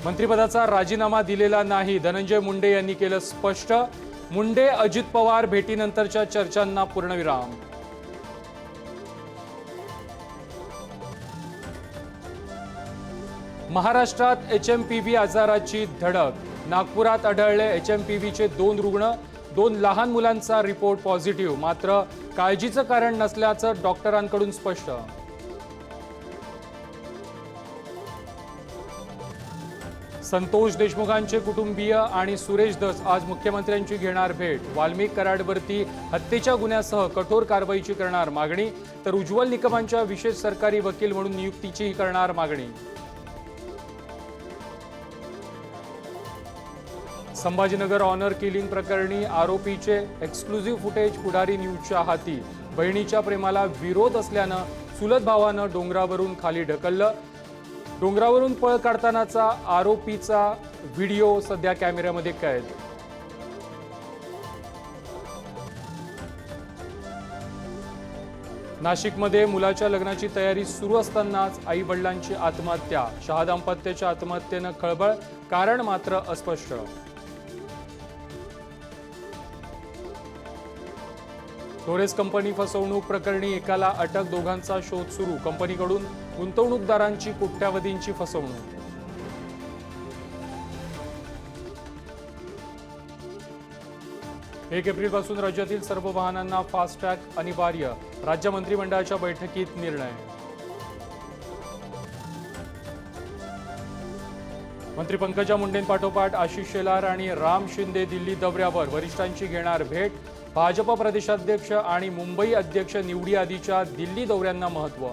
मंत्रिपदाचा राजीनामा दिलेला नाही, धनंजय मुंडे यांनी केलं स्पष्ट। मुंडे अजित पवार भेटीनंतरच्या चर्चांना पूर्णविराम। महाराष्ट्रात एचएमपीव्ही आजाराची धडक, नागपुरात आढळले एचएमपीव्हीचे 2 रुग्ण, 2 लहान मुलांचा रिपोर्ट पॉझिटिव्ह, मात्र काळजीचं कारण नसल्याचं डॉक्टरांकडून स्पष्ट। संतोष देशमुखांचे कुटुंबीय आणि सुरेश धस आज मुख्यमंत्र्यांची घेणार भेट। वाल्मिक कराडवरती हत्येच्या गुन्ह्यासह कठोर कारवाईची करणार मागणी, तर उज्ज्वल निकमांच्या विशेष सरकारी वकील म्हणून नियुक्तीचीही करणार मागणी। संभाजीनगर ऑनर किलिंग प्रकरणी आरोपीचे एक्सक्लुझिव्ह फुटेज पुढारी न्यूजच्या हाती। बहिणीच्या प्रेमाला विरोध असल्यानं चुलत भावानं डोंगरावरून खाली ढकललं। डोंगरावरून पळ काढतानाचा आरोपीचा व्हिडिओ सध्या कॅमेऱ्यामध्ये कैद। नाशिकमध्ये मुलाच्या लग्नाची तयारी सुरू असतानाच आई वडिलांची आत्महत्या। शहा दाम्पत्याच्या आत्महत्येनं खळबळ, कारण मात्र अस्पष्ट। टोरेस कंपनी फसवणूक प्रकरणी एकाला अटक, दोघांचा शोध सुरू। कंपनीकडून गुंतवणूकदारांची कोट्यावधींची फसवणूक। 1 एप्रिलपासून राज्यातील सर्व वाहनांना फास्टॅग अनिवार्य, राज्य मंत्रिमंडळाच्या बैठकीत निर्णय। मंत्री पंकजा मुंडेंपाठोपाठ आशिष शेलार आणि राम शिंदे दिल्ली दौऱ्यावर, वरिष्ठांची घेणार भेट। भाजप प्रदेशाध्यक्ष आणि मुंबई अध्यक्ष निवडी आधीच्या दिल्ली दौऱ्यांना महत्त्व।